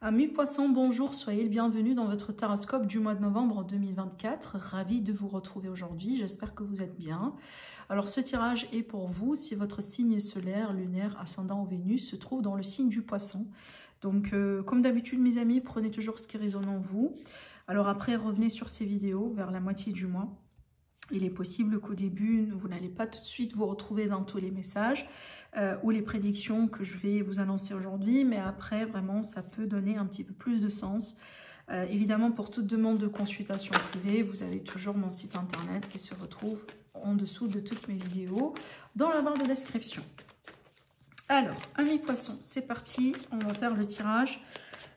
Amis poissons, bonjour, soyez le bienvenu dans votre taroscope du mois de novembre 2024. Ravi de vous retrouver aujourd'hui, j'espère que vous êtes bien. Alors ce tirage est pour vous si votre signe solaire, lunaire, ascendant ou Vénus se trouve dans le signe du poisson. Donc comme d'habitude mes amis, prenez toujours ce qui résonne en vous. Alors après, revenez sur ces vidéos vers la moitié du mois. Il est possible qu'au début, vous n'allez pas tout de suite vous retrouver dans tous les messages ou les prédictions que je vais vous annoncer aujourd'hui, mais après, vraiment, ça peut donner un petit peu plus de sens. Évidemment, pour toute demande de consultation privée, vous avez toujours mon site internet qui se retrouve en dessous de toutes mes vidéos dans la barre de description. Alors, amis poissons, c'est parti, on va faire le tirage.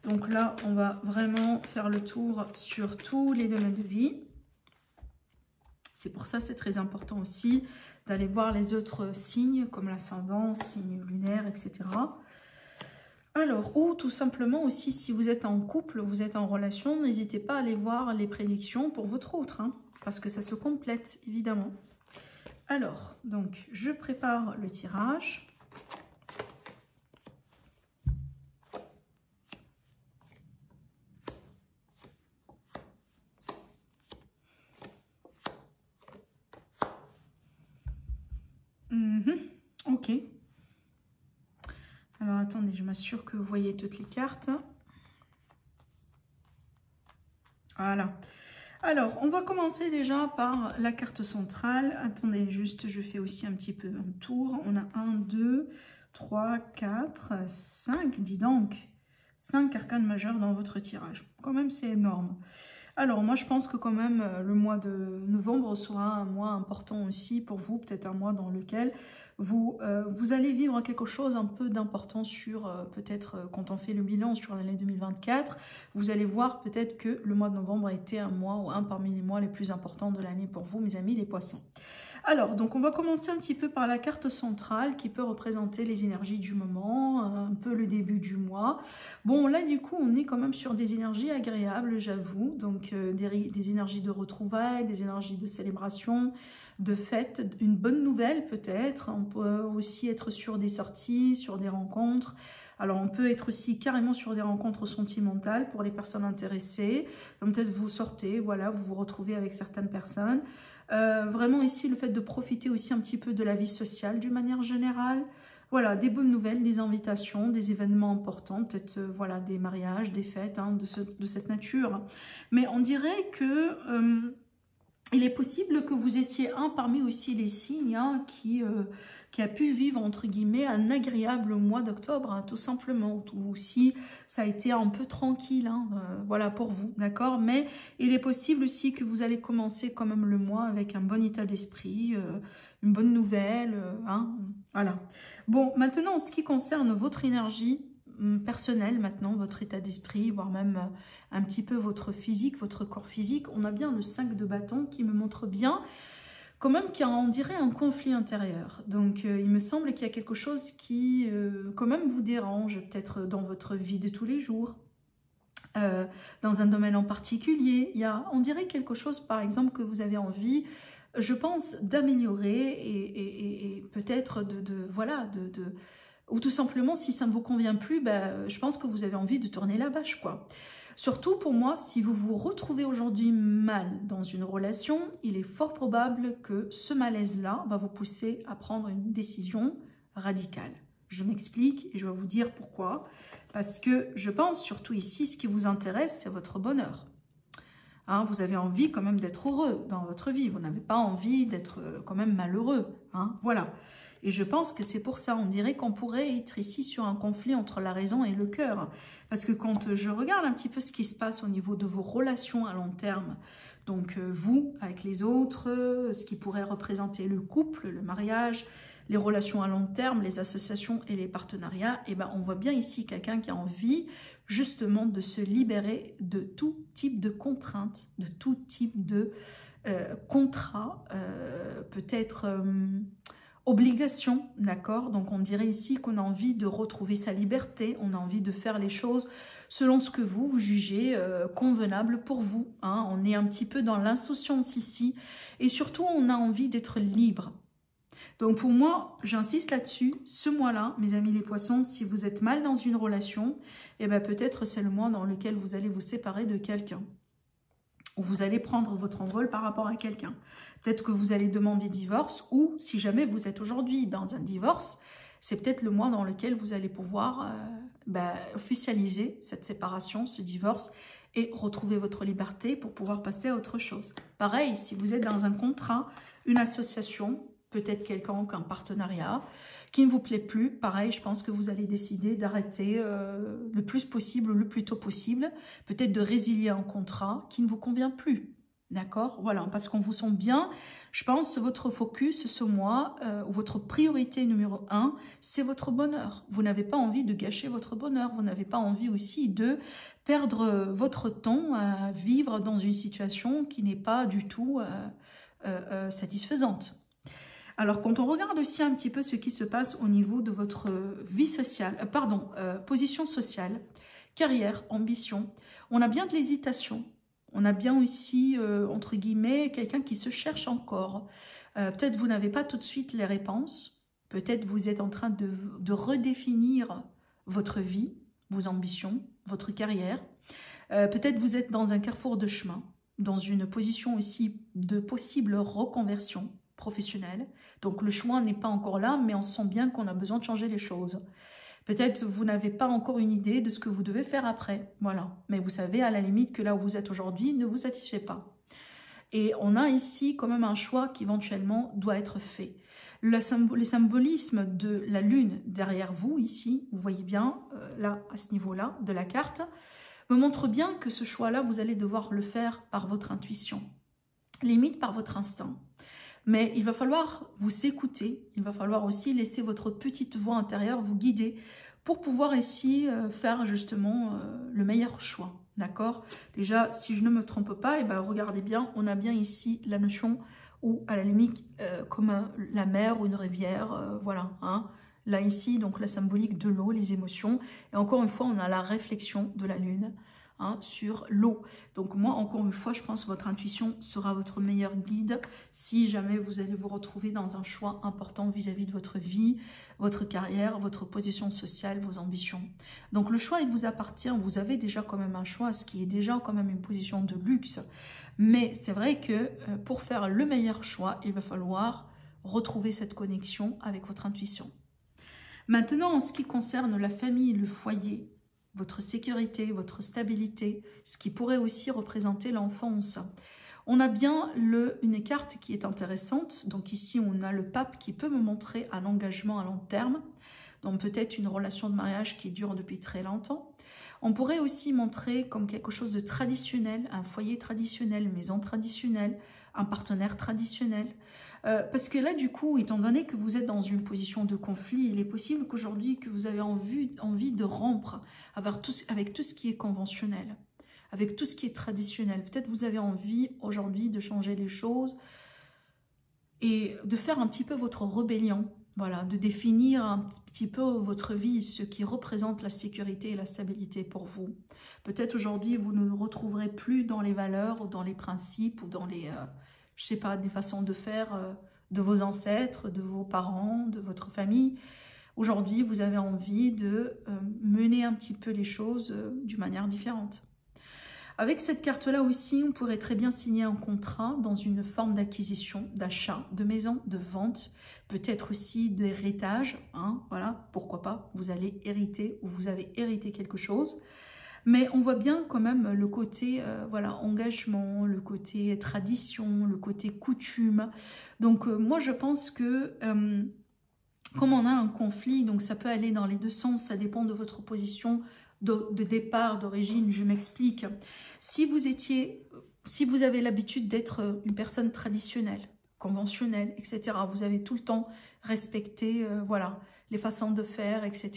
Donc là, on va vraiment faire le tour sur tous les domaines de vie. C'est pour ça c'est très important aussi d'aller voir les autres signes comme l'ascendant, signe lunaire, etc. Alors, ou tout simplement aussi si vous êtes en couple, vous êtes en relation, n'hésitez pas à aller voir les prédictions pour votre autre, hein, parce que ça se complète évidemment. Alors, donc je prépare le tirage. Ok. Alors, attendez, je m'assure que vous voyez toutes les cartes. Voilà. Alors, on va commencer déjà par la carte centrale. Attendez, juste, je fais aussi un petit peu un tour. On a 1, 2, 3, 4, 5, dis donc. 5 arcanes majeures dans votre tirage. Quand même, c'est énorme. Alors, moi, je pense que quand même, le mois de novembre sera un mois important aussi pour vous. Peut-être un mois dans lequel vous allez vivre quelque chose un peu d'important sur, peut-être, quand on fait le bilan sur l'année 2024, vous allez voir peut-être que le mois de novembre a été un mois ou un parmi les mois les plus importants de l'année pour vous, mes amis les poissons. Alors, donc on va commencer un petit peu par la carte centrale qui peut représenter les énergies du moment, un peu le début du mois. Bon, là du coup, on est quand même sur des énergies agréables, j'avoue. Donc des énergies de retrouvailles, des énergies de célébration, de fête, une bonne nouvelle peut-être. On peut aussi être sur des sorties, sur des rencontres. Alors, on peut être aussi carrément sur des rencontres sentimentales pour les personnes intéressées. Donc, peut-être vous sortez, voilà, vous vous retrouvez avec certaines personnes. Vraiment ici, le fait de profiter aussi un petit peu de la vie sociale d'une manière générale. Voilà, des bonnes nouvelles, des invitations, des événements importants, peut-être voilà, des mariages, des fêtes hein, de cette nature. Mais on dirait que... il est possible que vous étiez un parmi aussi les signes hein, qui a pu vivre, entre guillemets, un agréable mois d'octobre, hein, tout simplement. Ou si ça a été un peu tranquille, hein, voilà, pour vous, d'accord? Mais il est possible aussi que vous allez commencer quand même le mois avec un bon état d'esprit, une bonne nouvelle, hein, voilà. Bon, maintenant, en ce qui concerne votre énergie, personnel maintenant, votre état d'esprit, voire même un petit peu votre physique, votre corps physique. On a bien le 5 de bâton qui me montre bien quand même qu'il y a, on dirait, un conflit intérieur. Donc il me semble qu'il y a quelque chose qui quand même vous dérange, peut-être dans votre vie de tous les jours. Dans un domaine en particulier, il y a, on dirait quelque chose par exemple que vous avez envie, je pense, d'améliorer et peut-être voilà, ou tout simplement, si ça ne vous convient plus, ben, je pense que vous avez envie de tourner la bâche, quoi. Surtout pour moi, si vous vous retrouvez aujourd'hui mal dans une relation, il est fort probable que ce malaise-là va vous pousser à prendre une décision radicale. Je m'explique et je vais vous dire pourquoi. Parce que je pense, surtout ici, ce qui vous intéresse, c'est votre bonheur. Hein, vous avez envie quand même d'être heureux dans votre vie. Vous n'avez pas envie d'être quand même malheureux. Hein, voilà. Et je pense que c'est pour ça, on dirait qu'on pourrait être ici sur un conflit entre la raison et le cœur. Parce que quand je regarde un petit peu ce qui se passe au niveau de vos relations à long terme, donc vous avec les autres, ce qui pourrait représenter le couple, le mariage, les relations à long terme, les associations et les partenariats, et ben on voit bien ici quelqu'un qui a envie justement de se libérer de tout type de contraintes, de tout type de contrat, peut-être... obligation, d'accord? Donc on dirait ici qu'on a envie de retrouver sa liberté, on a envie de faire les choses selon ce que vous jugez convenable pour vous. Hein? On est un petit peu dans l'insouciance ici et surtout on a envie d'être libre. Donc pour moi, j'insiste là-dessus, ce mois-là, mes amis les poissons, si vous êtes mal dans une relation, eh ben peut-être c'est le mois dans lequel vous allez vous séparer de quelqu'un. Ou vous allez prendre votre envol par rapport à quelqu'un. Peut-être que vous allez demander divorce, ou si jamais vous êtes aujourd'hui dans un divorce, c'est peut-être le mois dans lequel vous allez pouvoir officialiser cette séparation, ce divorce, et retrouver votre liberté pour pouvoir passer à autre chose. Pareil, si vous êtes dans un contrat, une association, peut-être quelconque, un partenariat, qui ne vous plaît plus, pareil, je pense que vous allez décider d'arrêter le plus possible, le plus tôt possible, peut-être de résilier un contrat qui ne vous convient plus. D'accord? Voilà, parce qu'on vous sent bien. Je pense que votre focus ce mois, ou votre priorité numéro 1, c'est votre bonheur. Vous n'avez pas envie de gâcher votre bonheur. Vous n'avez pas envie aussi de perdre votre temps à vivre dans une situation qui n'est pas du tout satisfaisante. Alors, quand on regarde aussi un petit peu ce qui se passe au niveau de votre vie sociale, position sociale, carrière, ambition, on a bien de l'hésitation. On a bien aussi, entre guillemets, quelqu'un qui se cherche encore. Peut-être vous n'avez pas tout de suite les réponses. Peut-être vous êtes en train de redéfinir votre vie, vos ambitions, votre carrière. Peut-être vous êtes dans un carrefour de chemin, dans une position aussi de possible reconversion professionnelle. Donc le choix n'est pas encore là, mais on sent bien qu'on a besoin de changer les choses. Peut-être vous n'avez pas encore une idée de ce que vous devez faire après. Voilà. Mais vous savez à la limite que là où vous êtes aujourd'hui ne vous satisfait pas. Et on a ici quand même un choix qui éventuellement doit être fait. Le symbolisme de la lune derrière vous ici, vous voyez bien là à ce niveau-là de la carte, me montre bien que ce choix-là, vous allez devoir le faire par votre intuition, limite par votre instinct. Mais il va falloir vous écouter, il va falloir aussi laisser votre petite voix intérieure vous guider pour pouvoir ici faire justement le meilleur choix. D'accord? Déjà, si je ne me trompe pas, et ben, regardez bien, on a bien ici la notion où à la limite comme la mer ou une rivière, voilà. Hein. Là ici, donc la symbolique de l'eau, les émotions. Et encore une fois, on a la réflexion de la lune. Hein, sur l'eau. Donc moi, encore une fois, je pense que votre intuition sera votre meilleur guide si jamais vous allez vous retrouver dans un choix important vis-à-vis de votre vie, votre carrière, votre position sociale, vos ambitions. Donc le choix, il vous appartient. Vous avez déjà quand même un choix, ce qui est déjà quand même une position de luxe. Mais c'est vrai que pour faire le meilleur choix, il va falloir retrouver cette connexion avec votre intuition. Maintenant, en ce qui concerne la famille, le foyer, votre sécurité, votre stabilité, ce qui pourrait aussi représenter l'enfance. On a bien une carte qui est intéressante. Donc ici, on a le pape qui peut me montrer un engagement à long terme. Donc peut-être une relation de mariage qui dure depuis très longtemps. On pourrait aussi montrer comme quelque chose de traditionnel, un foyer traditionnel, une maison traditionnelle, un partenaire traditionnel. Parce que là, du coup, étant donné que vous êtes dans une position de conflit, il est possible qu'aujourd'hui, que vous avez envie de rompre avec tout ce qui est conventionnel, avec tout ce qui est traditionnel. Peut-être vous avez envie aujourd'hui de changer les choses et de faire un petit peu votre rébellion. Voilà, de définir un petit peu votre vie, ce qui représente la sécurité et la stabilité pour vous. Peut-être aujourd'hui, vous ne retrouverez plus dans les valeurs ou dans les principes ou dans les, je sais pas, des façons de faire de vos ancêtres, de vos parents, de votre famille. Aujourd'hui, vous avez envie de mener un petit peu les choses d'une manière différente. Avec cette carte-là aussi, on pourrait très bien signer un contrat dans une forme d'acquisition, d'achat de maison, de vente, peut-être aussi d'héritage, hein, voilà, pourquoi pas, vous allez hériter ou vous avez hérité quelque chose. Mais on voit bien quand même le côté voilà, engagement, le côté tradition, le côté coutume. Donc moi je pense que comme on a un conflit, donc ça peut aller dans les deux sens, ça dépend de votre position de départ, d'origine, je m'explique. Si vous avez l'habitude d'être une personne traditionnelle, conventionnelle, etc., vous avez tout le temps respecté voilà, les façons de faire, etc.,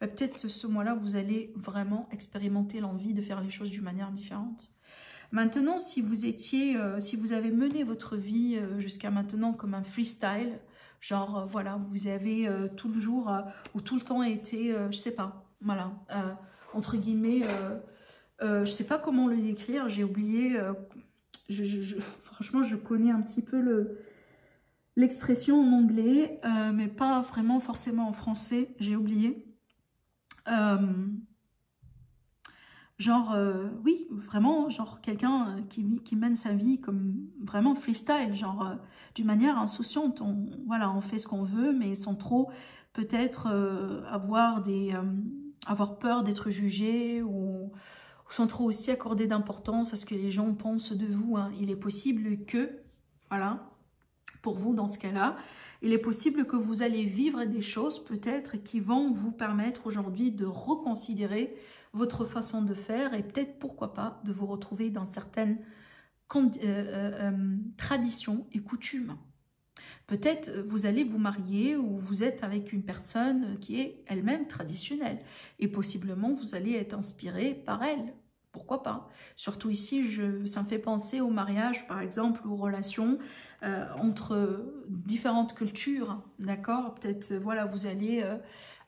bah, peut-être ce mois-là, vous allez vraiment expérimenter l'envie de faire les choses d'une manière différente. Maintenant, si vous avez mené votre vie jusqu'à maintenant comme un freestyle, genre voilà, vous avez tout le jour ou tout le temps été, je sais pas, voilà, entre guillemets, je sais pas comment le décrire, j'ai oublié, franchement je connais un petit peu l'expression en anglais, mais pas vraiment forcément en français, j'ai oublié. Genre, oui, vraiment, genre quelqu'un qui mène sa vie comme vraiment freestyle, genre d'une manière insouciante. Voilà, on fait ce qu'on veut, mais sans trop peut-être avoir peur d'être jugé ou sans trop aussi accorder d'importance à ce que les gens pensent de vous. Hein. Il est possible que, voilà, pour vous dans ce cas-là, il est possible que vous allez vivre des choses peut-être qui vont vous permettre aujourd'hui de reconsidérer votre façon de faire et peut-être, pourquoi pas, de vous retrouver dans certaines traditions et coutumes. Peut-être vous allez vous marier ou vous êtes avec une personne qui est elle-même traditionnelle et possiblement vous allez être inspiré par elle. Pourquoi pas? Surtout ici, ça me fait penser au mariage, par exemple, aux relations entre différentes cultures, d'accord? Peut-être, voilà, vous allez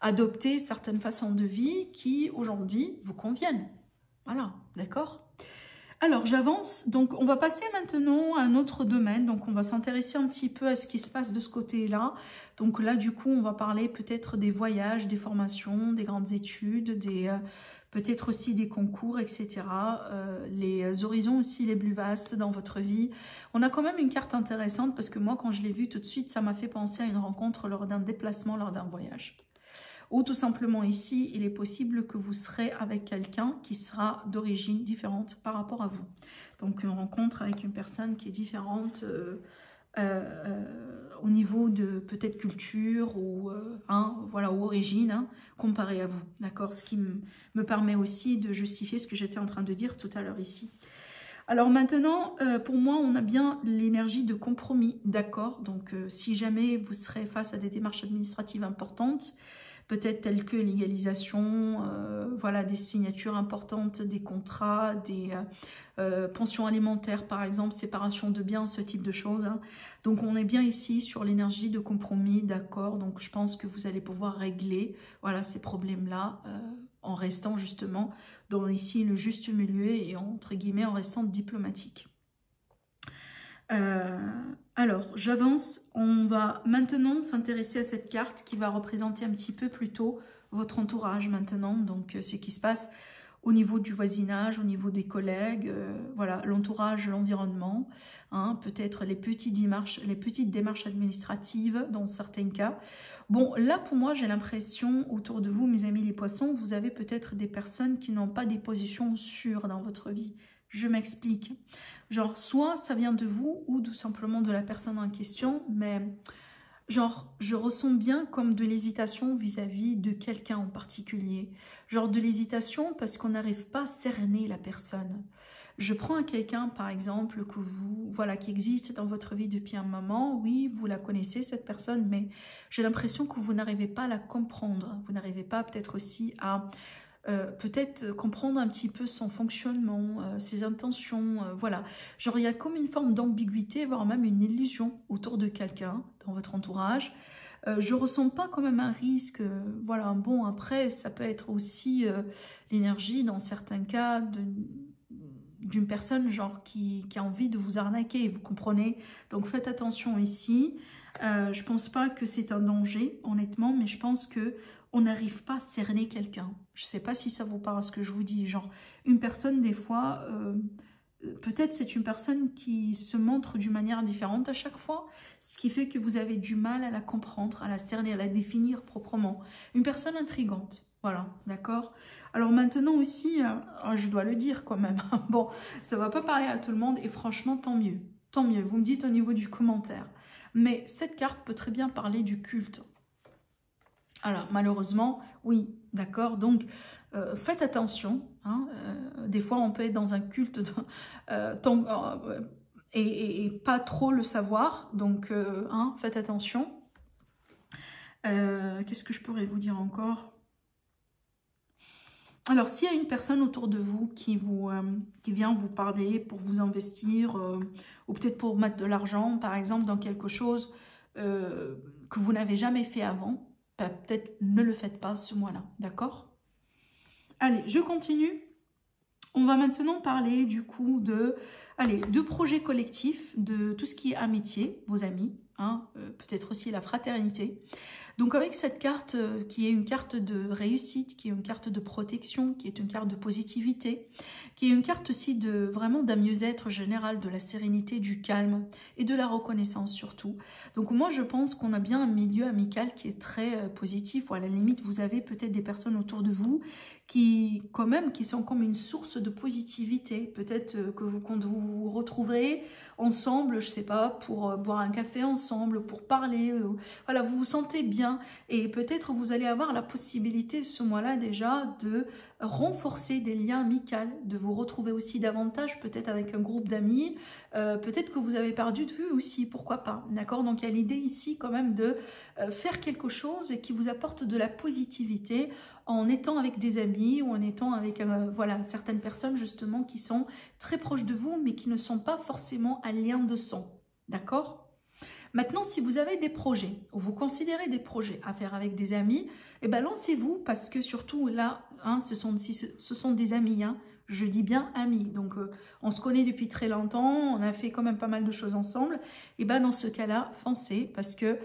adopter certaines façons de vie qui, aujourd'hui, vous conviennent. Voilà, d'accord? Alors, j'avance. Donc, on va passer maintenant à un autre domaine. Donc, on va s'intéresser un petit peu à ce qui se passe de ce côté-là. Donc là, du coup, on va parler peut-être des voyages, des formations, des grandes études, peut-être aussi des concours, etc. Les horizons aussi les plus vastes dans votre vie. On a quand même une carte intéressante parce que moi, quand je l'ai vue tout de suite, ça m'a fait penser à une rencontre lors d'un déplacement, lors d'un voyage. Ou tout simplement ici, il est possible que vous serez avec quelqu'un qui sera d'origine différente par rapport à vous. Donc une rencontre avec une personne qui est différente au niveau de peut-être culture ou voilà, ou origine, hein, comparé à vous. D'accord? Ce qui me permet aussi de justifier ce que j'étais en train de dire tout à l'heure ici. Alors maintenant, pour moi, on a bien l'énergie de compromis, d'accord? Donc si jamais vous serez face à des démarches administratives importantes, peut-être telles que l'égalisation, voilà, des signatures importantes, des contrats, des pensions alimentaires par exemple, séparation de biens, ce type de choses. Hein. Donc on est bien ici sur l'énergie de compromis, d'accord. Donc je pense que vous allez pouvoir régler voilà, ces problèmes-là en restant justement dans ici le juste milieu et entre guillemets en restant diplomatique. Alors, j'avance. On va maintenant s'intéresser à cette carte qui va représenter un petit peu plutôt votre entourage maintenant. Donc, ce qui se passe au niveau du voisinage, au niveau des collègues, voilà, l'entourage, l'environnement, hein, peut-être les petites démarches administratives dans certains cas. Bon, là, pour moi, j'ai l'impression, autour de vous, mes amis les poissons, vous avez peut-être des personnes qui n'ont pas des positions sûres dans votre vie. Je m'explique. Genre, soit ça vient de vous ou tout simplement de la personne en question, mais genre, je ressens bien comme de l'hésitation vis-à-vis de quelqu'un en particulier. Genre de l'hésitation parce qu'on n'arrive pas à cerner la personne. Je prends quelqu'un, par exemple, que vous, voilà, qui existe dans votre vie depuis un moment. Oui, vous la connaissez, cette personne, mais j'ai l'impression que vous n'arrivez pas à la comprendre. Vous n'arrivez pas peut-être aussi à peut-être comprendre un petit peu son fonctionnement, ses intentions, voilà. Genre, il y a comme une forme d'ambiguïté, voire même une illusion autour de quelqu'un dans votre entourage. Je ressens pas quand même un risque, voilà. Bon, après, ça peut être aussi l'énergie, dans certains cas, d'une personne genre qui a envie de vous arnaquer, vous comprenez? Donc, faites attention ici. Je pense pas que c'est un danger, honnêtement, mais je pense que on n'arrive pas à cerner quelqu'un. Je ne sais pas si ça vous parle ce que je vous dis. Genre, une personne, des fois, peut-être c'est une personne qui se montre d'une manière différente à chaque fois, ce qui fait que vous avez du mal à la comprendre, à la cerner, à la définir proprement. Une personne intrigante, voilà, d'accord? Alors maintenant aussi, je dois le dire quand même, bon, ça ne va pas parler à tout le monde et franchement, tant mieux. Tant mieux, vous me dites au niveau du commentaire. Mais cette carte peut très bien parler du culte. Alors, malheureusement, oui, d'accord. Donc, faites attention. Hein, des fois, on peut être dans un culte et pas trop le savoir. Donc, hein, faites attention. Qu'est-ce que je pourrais vous dire encore? Alors, s'il y a une personne autour de vous qui vient vous parler pour vous investir, ou peut-être pour mettre de l'argent, par exemple, dans quelque chose que vous n'avez jamais fait avant, peut-être ne le faites pas ce mois-là, d'accord? Allez, je continue. On va maintenant parler du coup de projets collectifs, de tout ce qui est amitié, vos amis, hein, peut-être aussi la fraternité. Donc avec cette carte qui est une carte de réussite, qui est une carte de protection, qui est une carte de positivité, qui est une carte aussi de vraiment d'un mieux-être général, de la sérénité, du calme et de la reconnaissance surtout. Donc moi je pense qu'on a bien un milieu amical qui est très positif, ou à la limite vous avez peut-être des personnes autour de vous qui quand même qui sont comme une source de positivité. Peut-être que quand vous vous retrouverez ensemble, je sais pas, pour boire un café ensemble, pour parler, voilà, vous vous sentez bien et peut-être vous allez avoir la possibilité ce mois-là déjà de renforcer des liens amicaux, de vous retrouver aussi davantage peut-être avec un groupe d'amis, peut-être que vous avez perdu de vue aussi, pourquoi pas, d'accord? Donc il y a l'idée ici quand même de faire quelque chose qui vous apporte de la positivité en étant avec des amis ou en étant avec voilà, certaines personnes justement qui sont très proches de vous mais qui ne sont pas forcément un lien de sang, d'accord? Maintenant, si vous avez des projets, ou vous considérez des projets à faire avec des amis, eh ben lancez-vous parce que surtout là, hein, ce sont des amis, hein, je dis bien amis. Donc, on se connaît depuis très longtemps, on a fait quand même pas mal de choses ensemble. Et ben dans ce cas-là, foncez parce que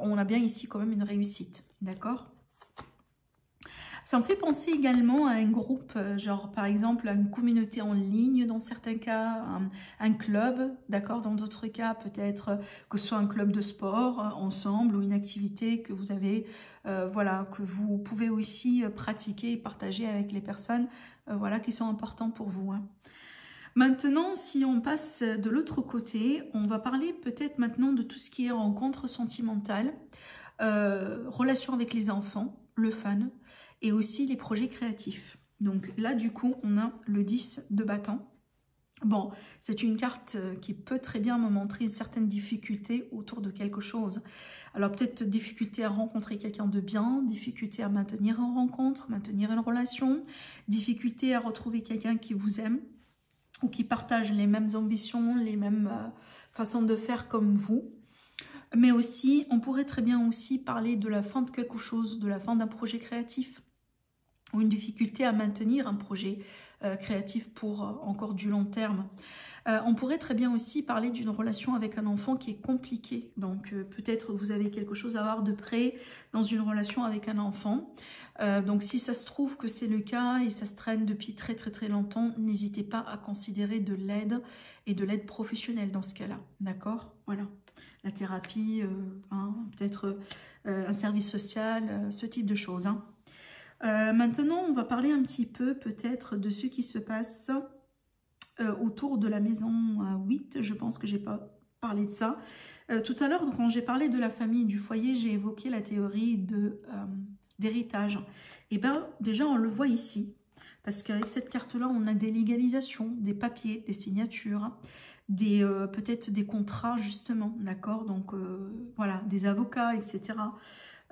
on a bien ici quand même une réussite, d'accord? Ça me fait penser également à un groupe, genre par exemple à une communauté en ligne dans certains cas, un club, d'accord, dans d'autres cas peut-être que ce soit un club de sport ensemble ou une activité que vous avez, voilà, que vous pouvez aussi pratiquer et partager avec les personnes voilà, qui sont importantes pour vous. Hein. Maintenant, si on passe de l'autre côté, on va parler peut-être maintenant de tout ce qui est rencontre sentimentale, relation avec les enfants, le fun, et aussi les projets créatifs. Donc là, du coup, on a le 10 de bâton. Bon, c'est une carte qui peut très bien me montrer certaines difficultés autour de quelque chose. Alors peut-être difficulté à rencontrer quelqu'un de bien, difficulté à maintenir une rencontre, maintenir une relation, difficulté à retrouver quelqu'un qui vous aime ou qui partage les mêmes ambitions, les mêmes façons de faire comme vous. Mais aussi, on pourrait très bien aussi parler de la fin de quelque chose, de la fin d'un projet créatif ou une difficulté à maintenir un projet créatif pour encore du long terme. On pourrait très bien aussi parler d'une relation avec un enfant qui est compliquée. Donc peut-être vous avez quelque chose à voir de près dans une relation avec un enfant. Donc si ça se trouve que c'est le cas et ça se traîne depuis très longtemps, n'hésitez pas à considérer de l'aide et de l'aide professionnelle dans ce cas-là. D'accord? Voilà. La thérapie, hein, peut-être un service social, ce type de choses. Hein. Maintenant, on va parler un petit peu peut-être de ce qui se passe autour de la maison 8. Je pense que j'ai pas parlé de ça. Tout à l'heure, quand j'ai parlé de la famille, du foyer, j'ai évoqué la théorie d'héritage. Et bien, déjà, on le voit ici. Parce qu'avec cette carte-là, on a des légalisations, des papiers, des signatures, peut-être des contrats, justement, d'accord? Donc, voilà, des avocats, etc.,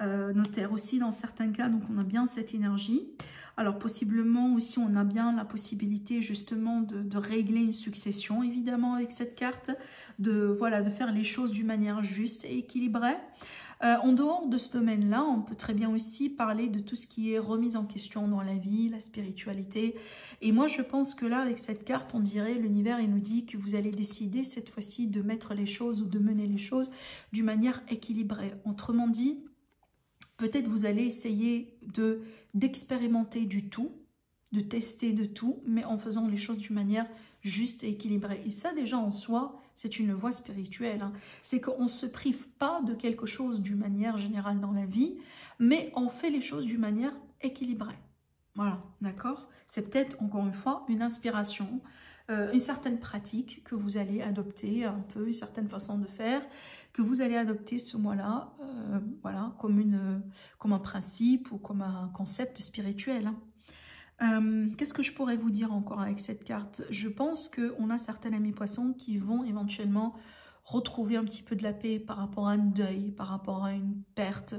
notaire aussi dans certains cas, donc on a bien cette énergie. Alors possiblement aussi on a bien la possibilité justement de régler une succession évidemment avec cette carte, voilà, de faire les choses d'une manière juste et équilibrée. En dehors de ce domaine-là, on peut très bien aussi parler de tout ce qui est remise en question dans la vie, la spiritualité. Et moi, je pense que là, avec cette carte, on dirait, l'univers, il nous dit que vous allez décider cette fois-ci de mettre les choses ou de mener les choses d'une manière équilibrée. Autrement dit, peut-être vous allez essayer d'expérimenter du tout, de tester de tout, mais en faisant les choses d'une manière juste et équilibrée. Et ça, déjà en soi, c'est une voie spirituelle. Hein. C'est qu'on ne se prive pas de quelque chose d'une manière générale dans la vie, mais on fait les choses d'une manière équilibrée. Voilà, d'accord? C'est peut-être, encore une fois, une inspiration, une certaine pratique que vous allez adopter, un peu une certaine façon de faire, que vous allez adopter ce mois-là, voilà, comme un principe ou comme un concept spirituel. Hein. Qu'est-ce que je pourrais vous dire encore avec cette carte? Je pense qu'on a certains amis poissons qui vont éventuellement retrouver un petit peu de la paix par rapport à un deuil, par rapport à une perte,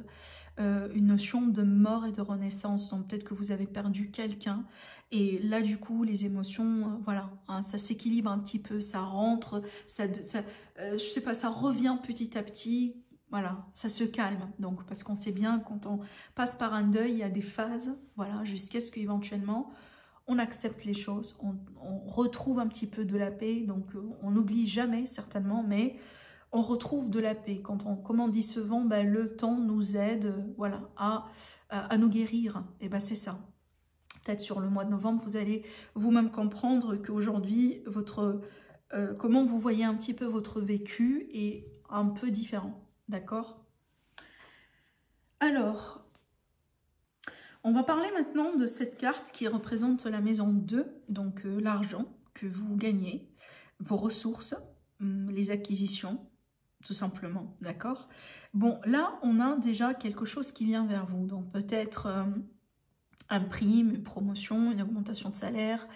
une notion de mort et de renaissance. Donc peut-être que vous avez perdu quelqu'un et là du coup les émotions, voilà, hein, ça s'équilibre un petit peu, ça rentre, je sais pas, ça revient petit à petit. Voilà, ça se calme. Donc, parce qu'on sait bien, quand on passe par un deuil, il y a des phases, voilà, jusqu'à ce qu'éventuellement, on accepte les choses, on retrouve un petit peu de la paix. Donc, on n'oublie jamais, certainement, mais on retrouve de la paix. Comme on dit souvent, ben, le temps nous aide voilà, à nous guérir. Et ben c'est ça. Peut-être sur le mois de novembre, vous allez vous-même comprendre qu'aujourd'hui, comment vous voyez un petit peu votre vécu est un peu différent. D'accord? Alors, on va parler maintenant de cette carte qui représente la maison 2, donc l'argent que vous gagnez, vos ressources, les acquisitions, tout simplement, d'accord? Bon, là, on a déjà quelque chose qui vient vers vous, donc peut-être un prime, une promotion, une augmentation de salaire.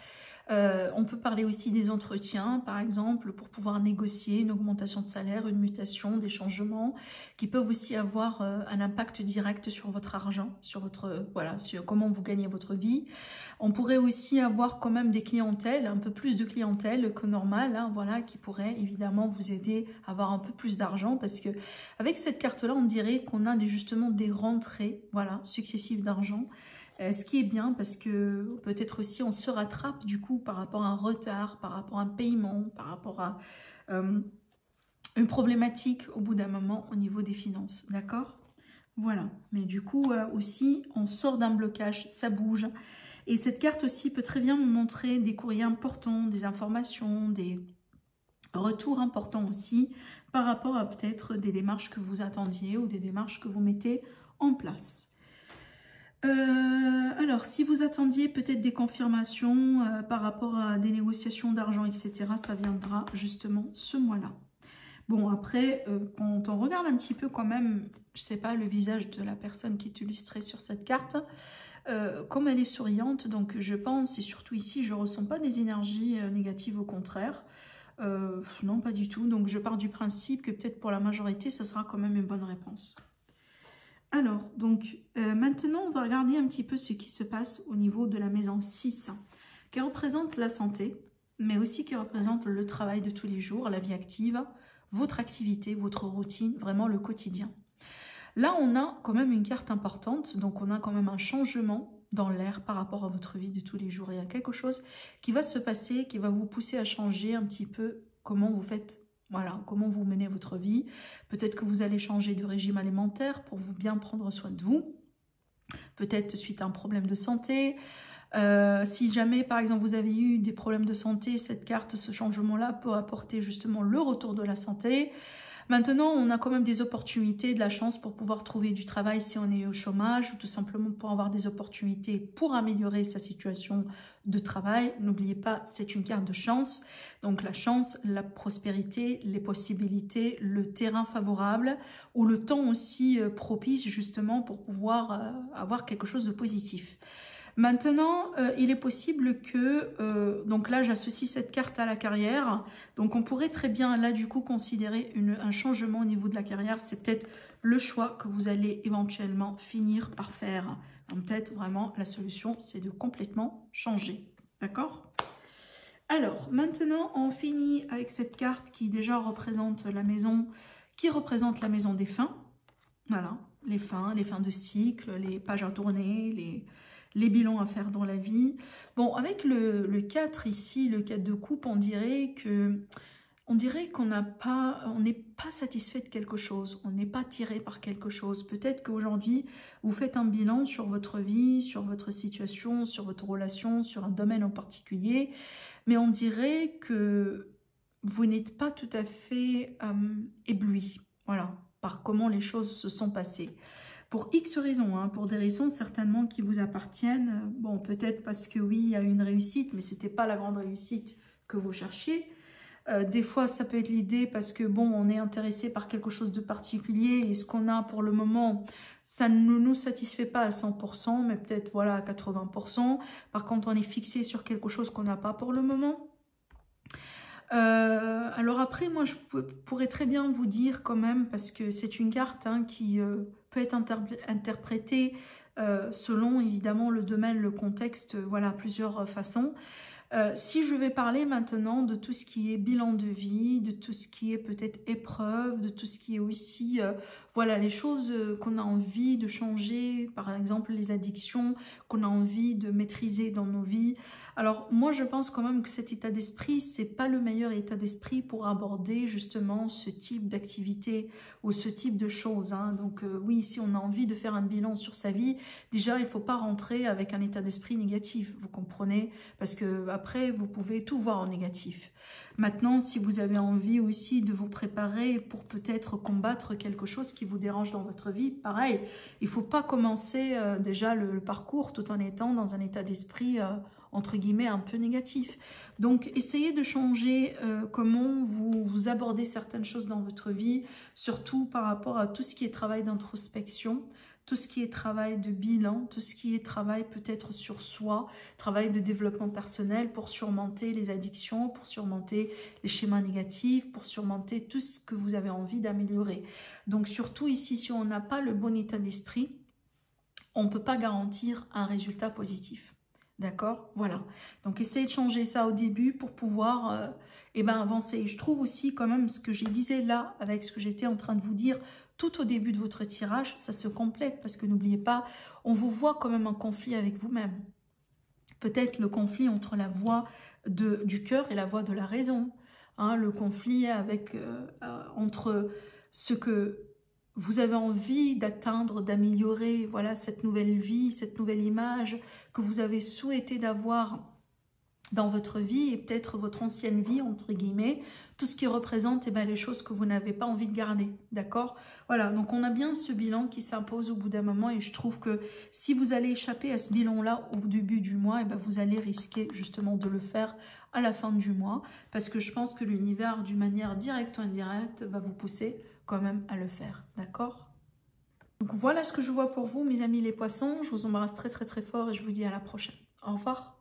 On peut parler aussi des entretiens, par exemple, pour pouvoir négocier une augmentation de salaire, une mutation, des changements qui peuvent aussi avoir un impact direct sur votre argent, sur votre voilà, sur comment vous gagnez votre vie. On pourrait aussi avoir quand même des clientèles, un peu plus de clientèle que normal, hein, voilà, qui pourrait évidemment vous aider à avoir un peu plus d'argent, parce que avec cette carte-là, on dirait qu'on a justement des rentrées, voilà, successives d'argent. Ce qui est bien parce que peut-être aussi on se rattrape du coup par rapport à un retard, par rapport à un paiement, par rapport à une problématique au bout d'un moment au niveau des finances, d'accord? Voilà, mais du coup aussi on sort d'un blocage, ça bouge. Et cette carte aussi peut très bien me montrer des courriers importants, des informations, des retours importants aussi par rapport à peut-être des démarches que vous attendiez ou des démarches que vous mettez en place. Alors, si vous attendiez peut-être des confirmations par rapport à des négociations d'argent, etc., ça viendra justement ce mois-là. Bon, après, quand on regarde un petit peu quand même, je sais pas, le visage de la personne qui est illustrée sur cette carte, comme elle est souriante, donc je pense, et surtout ici, je ne ressens pas des énergies négatives, au contraire. Non, pas du tout. Donc, je pars du principe que peut-être pour la majorité, ça sera quand même une bonne réponse. Alors, donc, maintenant, on va regarder un petit peu ce qui se passe au niveau de la maison 6, qui représente la santé, mais aussi qui représente le travail de tous les jours, la vie active, votre activité, votre routine, vraiment le quotidien. Là, on a quand même une carte importante, donc on a quand même un changement dans l'air par rapport à votre vie de tous les jours. Il y a quelque chose qui va se passer, qui va vous pousser à changer un petit peu comment vous faites. Voilà, comment vous menez votre vie. Peut-être que vous allez changer de régime alimentaire pour vous bien prendre soin de vous. Peut-être suite à un problème de santé. Si jamais, par exemple, vous avez eu des problèmes de santé, cette carte, ce changement-là peut apporter justement le retour de la santé. Maintenant, on a quand même des opportunités, de la chance pour pouvoir trouver du travail si on est au chômage ou tout simplement pour avoir des opportunités pour améliorer sa situation de travail. N'oubliez pas, c'est une carte de chance. Donc la chance, la prospérité, les possibilités, le terrain favorable ou le temps aussi propice justement pour pouvoir avoir quelque chose de positif. Maintenant, il est possible que, donc là j'associe cette carte à la carrière, donc on pourrait très bien là du coup considérer un changement au niveau de la carrière, c'est peut-être le choix que vous allez éventuellement finir par faire. Donc peut-être vraiment la solution c'est de complètement changer, d'accord? Alors maintenant on finit avec cette carte qui déjà représente la maison, des fins, voilà, les fins de cycle, les pages à tourner, les bilans à faire dans la vie. Bon, avec le 4 ici, le 4 de coupe, on dirait qu'on n'est pas satisfait de quelque chose, on n'est pas tiré par quelque chose. Peut-être qu'aujourd'hui, vous faites un bilan sur votre vie, sur votre situation, sur votre relation, sur un domaine en particulier, mais on dirait que vous n'êtes pas tout à fait ébloui, voilà, par comment les choses se sont passées. Pour X raisons, hein, pour des raisons certainement qui vous appartiennent. Bon, peut-être parce que oui, il y a eu une réussite, mais ce n'était pas la grande réussite que vous cherchiez. Des fois, ça peut être l'idée parce que bon, on est intéressé par quelque chose de particulier et ce qu'on a pour le moment, ça ne nous satisfait pas à 100%, mais peut-être voilà à 80%. Par contre, on est fixé sur quelque chose qu'on n'a pas pour le moment. Alors après, moi, je pourrais très bien vous dire quand même, parce que c'est une carte hein, qui peut être interprétée selon évidemment le domaine, le contexte, voilà, plusieurs façons. Si je vais parler maintenant de tout ce qui est bilan de vie, de tout ce qui est peut-être épreuve, de tout ce qui est aussi, voilà, les choses qu'on a envie de changer, par exemple les addictions qu'on a envie de maîtriser dans nos vies. Alors moi je pense quand même que cet état d'esprit, c'est pas le meilleur état d'esprit pour aborder justement ce type d'activité ou ce type de choses, hein. Donc oui, si on a envie de faire un bilan sur sa vie, déjà il faut pas rentrer avec un état d'esprit négatif, vous comprenez, parce que après vous pouvez tout voir en négatif. Maintenant, si vous avez envie aussi de vous préparer pour peut-être combattre quelque chose qui vous dérange dans votre vie, pareil, il ne faut pas commencer déjà le parcours tout en étant dans un état d'esprit entre guillemets un peu négatif. Donc essayez de changer comment vous abordez certaines choses dans votre vie, surtout par rapport à tout ce qui est travail d'introspection, tout ce qui est travail de bilan, tout ce qui est travail peut-être sur soi, travail de développement personnel pour surmonter les addictions, pour surmonter les schémas négatifs, pour surmonter tout ce que vous avez envie d'améliorer. Donc surtout ici, si on n'a pas le bon état d'esprit, on ne peut pas garantir un résultat positif. D'accord? Voilà. Donc, essayez de changer ça au début pour pouvoir avancer. Je trouve aussi quand même ce que j'ai disais là, avec ce que j'étais en train de vous dire tout au début de votre tirage, ça se complète parce que n'oubliez pas, on vous voit quand même en conflit avec vous-même. Peut-être le conflit entre la voix du cœur et la voix de la raison. Hein, le conflit avec, entre ce que vous avez envie d'atteindre, d'améliorer, voilà, cette nouvelle vie, cette nouvelle image que vous avez souhaité d'avoir dans votre vie et peut-être votre ancienne vie, entre guillemets, tout ce qui représente les choses que vous n'avez pas envie de garder, d'accord? Voilà, donc on a bien ce bilan qui s'impose au bout d'un moment et je trouve que si vous allez échapper à ce bilan-là au début du mois, vous allez risquer justement de le faire à la fin du mois parce que je pense que l'univers, d'une manière directe ou indirecte, va vous pousser quand même à le faire, d'accord? Donc voilà ce que je vois pour vous, mes amis les poissons. Je vous embrasse très très très fort et je vous dis à la prochaine. Au revoir.